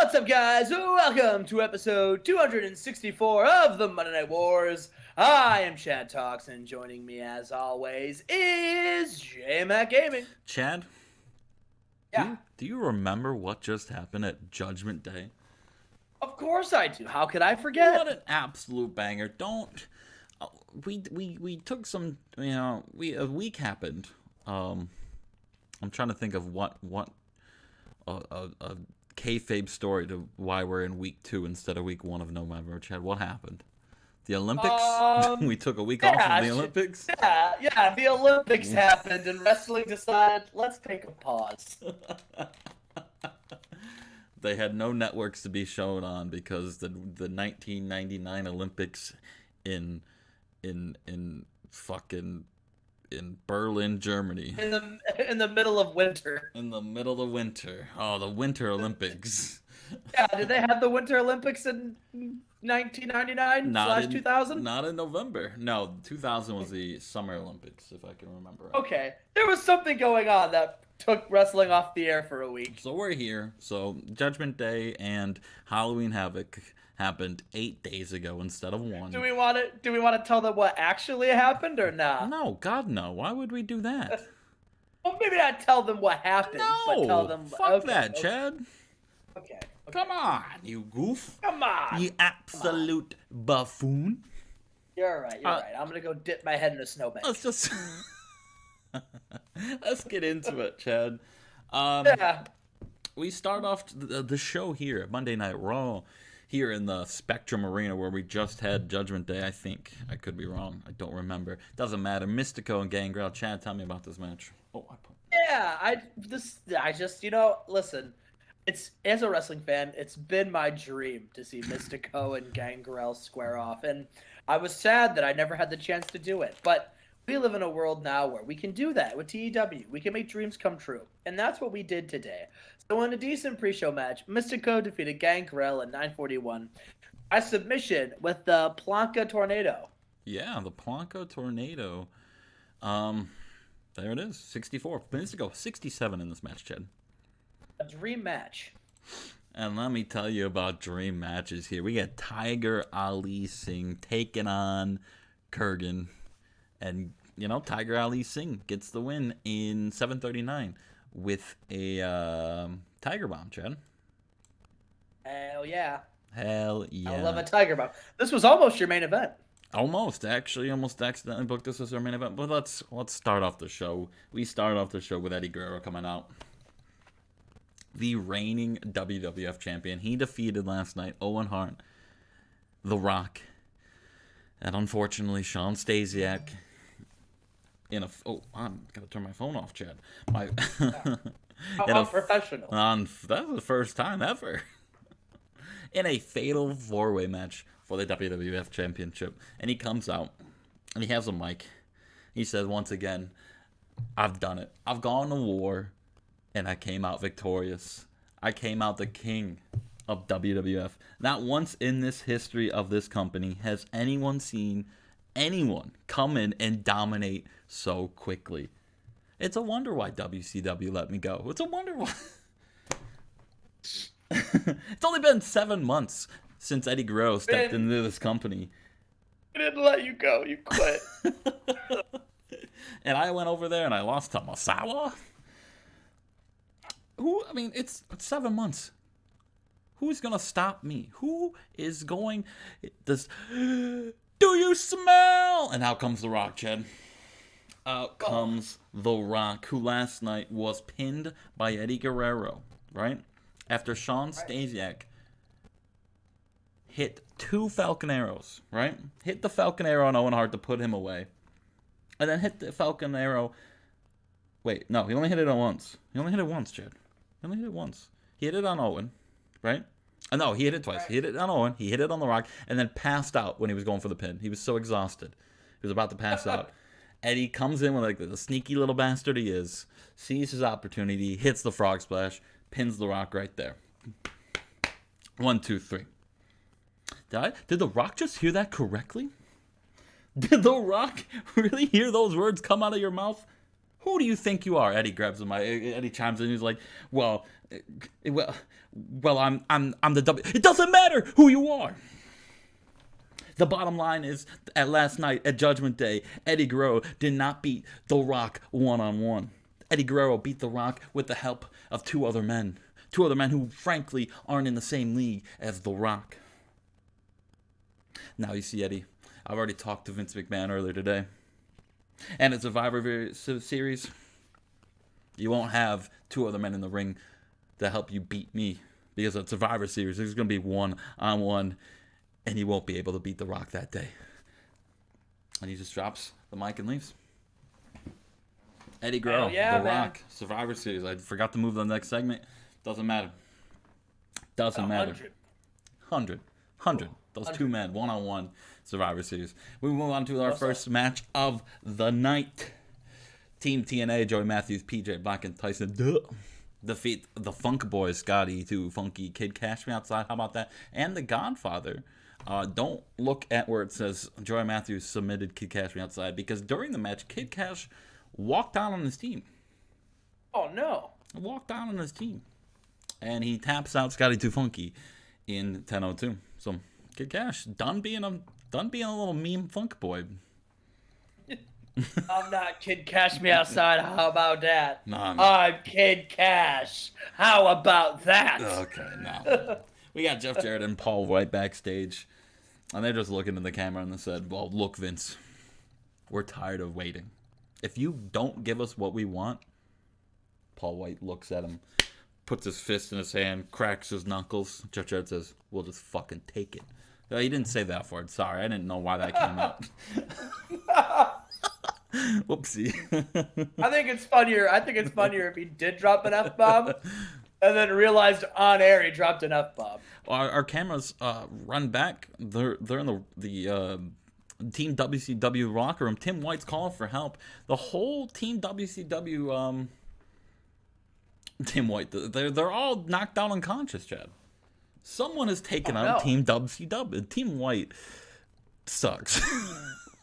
What's up, guys? Welcome to episode 264 of the Monday Night Wars. I am Chad Talks, and joining me, as always, is Jmack Gaming. Chad, Yeah, do you remember what just happened at Judgment Day? of course I do. How could I forget? What an absolute banger! Don't we took some, a week happened. I'm trying to think of what a kayfabe story to why we're in week 2 instead of week 1 of November. Chad, what happened? The Olympics? We took a week off of the Olympics? Yeah, the Olympics happened, and wrestling decided, let's take a pause. They had no networks to be shown on because the 1999 Olympics in Berlin, Germany. In the middle of winter. In the middle of winter. Oh, the Winter Olympics. Yeah, did they have the Winter Olympics in 1999/2000? Not in November. No, 2000 was the Summer Olympics, if I can remember right. Okay, there was something going on that took wrestling off the air for a week. So we're here. So Judgment Day and Halloween Havoc happened 8 days ago instead of 1. Do we want to tell them what actually happened or not? No, God no. Why would we do that? Well, maybe not tell them what happened, but tell them. Fuck that, Chad. Okay. Come on, you goof. Come on. You absolute buffoon. You're right. You're right. I'm gonna go dip my head in a snowbank. Let's get into it, Chad. Yeah. We start off the show here at Monday Night Raw, here in the Spectrum Arena where we just had Judgment Day. I think I could be wrong. I don't remember. Doesn't matter. Mystico and Gangrel. Chad, tell me about this match. Yeah. I just listen. It's, as a wrestling fan, it's been my dream to see Mystico and Gangrel square off, and I was sad that I never had the chance to do it. But we live in a world now where we can do that with TEW. We can make dreams come true, and that's what we did today. So in a decent pre-show match, Mystico defeated Gangrel in 9:41 by submission with the Planka Tornado. Yeah, the Planka Tornado. There it is, 64. Mystico, 67 in this match, Chad. A dream match. And let me tell you about dream matches here. We got Tiger Ali Singh taking on Kurgan. And, Tiger Ali Singh gets the win in 7:39 with a Tiger Bomb, Chad. Hell yeah. Hell yeah. I love a Tiger Bomb. This was almost your main event. Almost accidentally booked this as our main event. But let's start off the show. We start off the show with Eddie Guerra coming out. The reigning WWF champion. He defeated last night Owen Hart, The Rock, and unfortunately Sean Stasiak I'm gonna turn my phone off, Chad. Unprofessional. That was the first time ever. In a fatal 4-way match for the WWF Championship. And he comes out and he has a mic. He says, once again, I've done it. I've gone to war. And I came out victorious. I came out the king of WWF. Not once in this history of this company has anyone seen anyone come in and dominate so quickly. It's a wonder why WCW let me go. It's a wonder why. It's only been 7 months since Eddie Guerrero stepped into this company. I didn't let you go. You quit. And I went over there and I lost to Masawa. It's 7 months. Who's gonna stop me? Who is going? Do you smell? And out comes The Rock, Chad. Out comes The Rock, who last night was pinned by Eddie Guerrero, right? After Sean Stasiak hit 2 Falcon Arrows, right? Hit the Falcon Arrow on Owen Hart to put him away. And then hit the Falcon Arrow. Wait, no, he only hit it once. He only hit it once, Chad. He only hit it once. He hit it on Owen, right? No, he hit it twice. Right. He hit it on Owen. He hit it on The Rock, and then passed out when he was going for the pin. He was so exhausted. He was about to pass out. Eddie comes in with the sneaky little bastard he is, sees his opportunity, hits the frog splash, pins The Rock right there. 1, 2, 3. Did The Rock just hear that correctly? Did The Rock really hear those words come out of your mouth? Who do you think you are? Eddie grabs him. Eddie chimes in. He's like, well, I'm the W. It doesn't matter who you are. The bottom line is, at last night, at Judgment Day, Eddie Guerrero did not beat The Rock one-on-one. Eddie Guerrero beat The Rock with the help of two other men. Two other men who, frankly, aren't in the same league as The Rock. Now you see, Eddie, I've already talked to Vince McMahon earlier today. And at Survivor Series, you won't have two other men in the ring to help you beat me. Because at Survivor Series, there's going to be one-on-one, and you won't be able to beat The Rock that day. And he just drops the mic and leaves. Eddie Guerrero, yeah, The man. Rock, Survivor Series. I forgot to move to the next segment. Doesn't matter. Doesn't matter. 100. Those two men, one-on-one, Survivor Series. We move on to our first match of the night. Team TNA, Joey Matthews, PJ Black, and Tyson defeat the Funk Boys, Scotty 2, Funky, Kid Cash Me Outside. How about that? And the Godfather. Don't look at where it says Joey Matthews submitted Kid Cash Me Outside, because during the match, Kid Cash walked out on his team. Oh, no. Walked out on his team. And he taps out Scotty 2 Funky in 10:02. So Kid Cash done being a little meme funk boy. I'm not Kid Cash Me Outside. How about that? Nah, I'm Kid Cash. How about that? Okay, no. We got Jeff Jarrett and Paul White backstage, and they're just looking at the camera and they said, "Well, look, Vince, we're tired of waiting. If you don't give us what we want," Paul White looks at him, puts his fist in his hand, cracks his knuckles. Jeff Jarrett says, "We'll just fucking take it." He didn't say that word. Sorry, I didn't know why that came out. Whoopsie. I think it's funnier if he did drop an F-bomb and then realized on air he dropped an F-bomb. Our cameras run back. They're in the Team WCW locker room. Tim White's calling for help. The whole Team WCW Tim White, they're all knocked out unconscious, Chad. Someone has taken out Team WCW. And Team White sucks.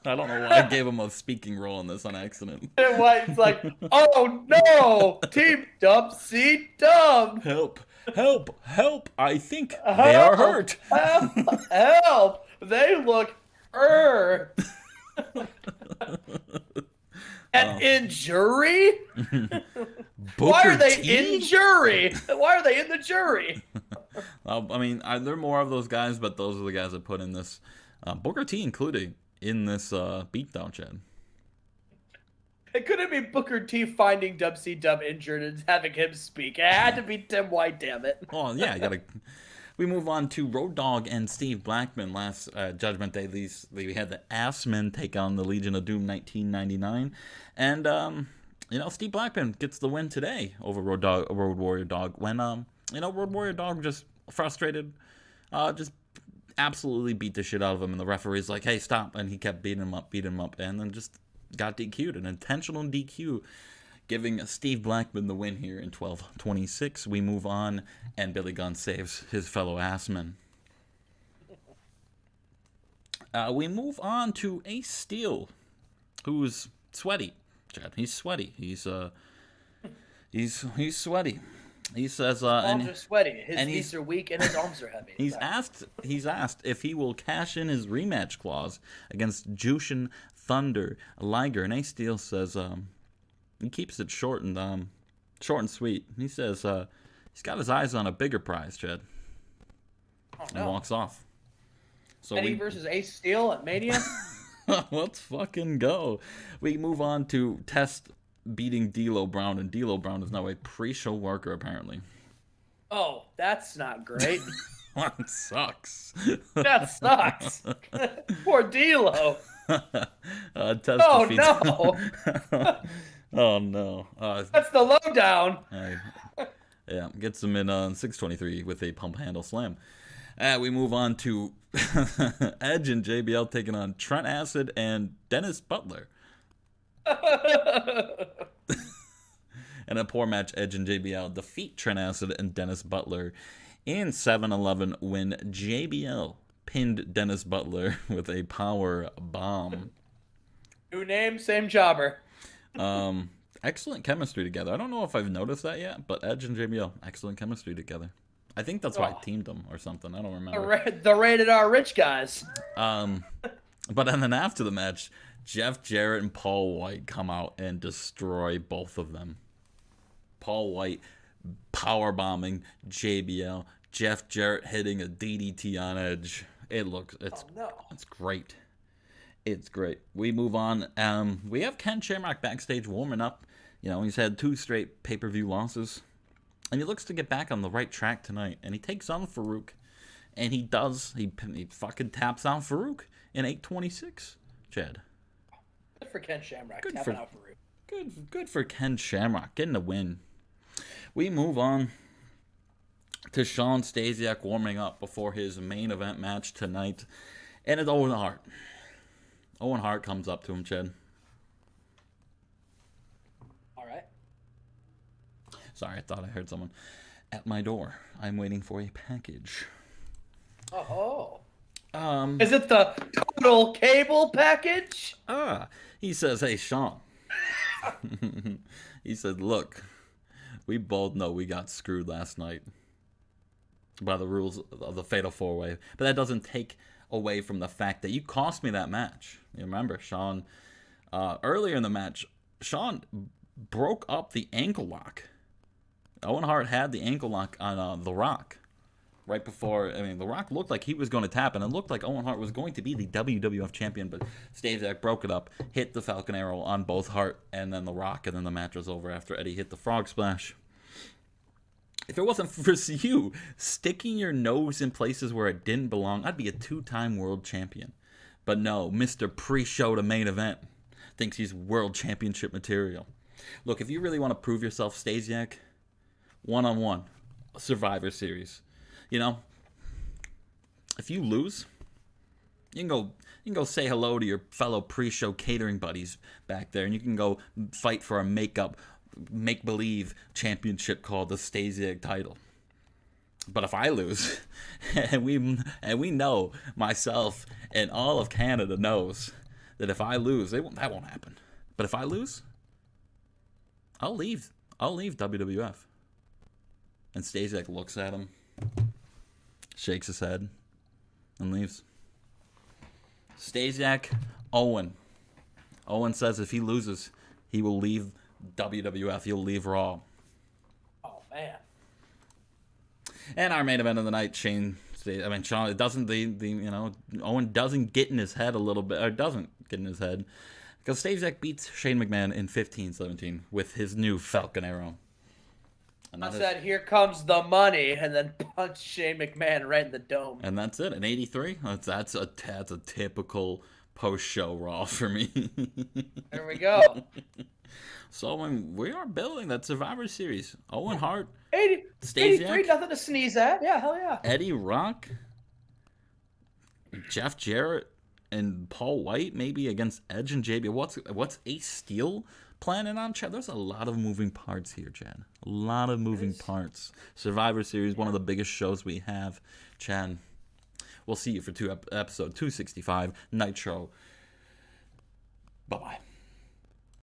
I don't know why I gave him a speaking role in this on accident. Tim White's like, oh no, Team WCW. Help. I think they are hurt. Help. They look hurt. An injury? Why are they in jury? Why are they in the jury? I mean, there are more of those guys, but those are the guys that put in this. Booker T included in this beatdown, Chad. It couldn't be Booker T finding WCW injured and having him speak. It had to be Tim White, damn it. Oh, yeah, you gotta... We move on to Road Dogg and Steve Blackman. Last Judgment Day, we had the Assmen take on the Legion of Doom 1999. And, Steve Blackman gets the win today over Road Warrior Dog. When, Road Warrior Dog just frustrated, just absolutely beat the shit out of him. And the referee's like, hey, stop. And he kept beating him up. And then just got DQ'd. An intentional DQ, giving Steve Blackman the win here in 12:26. We move on, and Billy Gunn saves his fellow Assman. We move on to Ace Steel, who's sweaty. Chad, he's sweaty. He's sweaty. He says, his arms are sweaty. His knees are weak, and his arms are heavy. He's asked if he will cash in his rematch clause against Jushin Thunder Liger, and Ace Steel says, he keeps it short and sweet. He says he's got his eyes on a bigger prize, Chad. Oh, and walks off. So Eddie versus Ace Steel at Mania? Let's fucking go. We move on to Test beating D'Lo Brown, and D'Lo Brown is now a pre-show worker, apparently. Oh, that's not great. That sucks. That sucks. Poor D'Lo. Test oh, defeats... no. Oh, no. That's the lowdown. Yeah, gets him in 623 with a pump handle slam. We move on to Edge and JBL taking on Trent Acid and Dennis Butler. In a poor match, Edge and JBL defeat Trent Acid and Dennis Butler in 7-11 when JBL pinned Dennis Butler with a power bomb. New name, same jobber. Excellent chemistry together. I don't know if I've noticed that yet, but Edge and JBL, excellent chemistry together. I think that's why I teamed them or something. I don't remember. The rated R rich guys. But then after the match, Jeff Jarrett and Paul White come out and destroy both of them. Paul White power bombing JBL. Jeff Jarrett hitting a DDT on Edge. It's great. It's great. We move on. We have Ken Shamrock backstage warming up. He's had 2 straight pay-per-view losses. And he looks to get back on the right track tonight. And he takes on Farouk. And he does. He fucking taps out Farouk in 8:26. Chad. Good for Ken Shamrock. Tapping out Farouk. Good for Ken Shamrock. Getting a win. We move on to Shawn Stasiak warming up before his main event match tonight. And it's Owen Hart. Owen Hart comes up to him, Chad. All right. Sorry, I thought I heard someone at my door. I'm waiting for a package. Oh. Is it the total cable package? He says, hey, Shawn. He said, look, we both know we got screwed last night by the rules of the Fatal 4-Way. But that doesn't take away from the fact that you cost me that match. You remember, Shawn, earlier in the match, Shawn broke up the ankle lock. Owen Hart had the ankle lock on The Rock right before. The Rock looked like he was going to tap, and it looked like Owen Hart was going to be the WWF champion, but Stasiak broke it up, hit the Falcon Arrow on both Hart and then The Rock, and then the match was over after Eddie hit the Frog Splash. If it wasn't for you sticking your nose in places where it didn't belong, I'd be a 2-time world champion. But no, Mr. Pre-Show to main event thinks he's world championship material. Look, if you really want to prove yourself, Stasiak, one-on-one, Survivor Series. If you lose, you can go say hello to your fellow pre-show catering buddies back there, and you can go fight for a make-believe championship called the Stasiak title. But if I lose, and we know, myself and all of Canada knows that if I lose, that won't happen. But if I lose, I'll leave WWF. And Stasiak looks at him, shakes his head, and leaves. Stasiak, Owen. Owen says if he loses, he will leave WWF. He'll leave Raw. Oh, man. And our main event of the night, Shawn, it doesn't, Owen doesn't get in his head a little bit, or doesn't get in his head, because Stasiak beats Shane McMahon in 15-17 with his new Falcon Arrow. And I said, here comes the money, and then punch Shane McMahon right in the dome. And that's it. In 83, that's a typical post-show Raw for me. There we go. So we are building that Survivor Series. Owen Hart, 83, nothing to sneeze at. Yeah, hell yeah. Eddie Rock, Jeff Jarrett, and Paul White maybe against Edge and JB. What's Ace Steel planning on, Chad? There's a lot of moving parts here, Chad. A lot of moving parts. Survivor Series, one of the biggest shows we have, Chad. We'll see you for episode 265, Nitro. Bye-bye.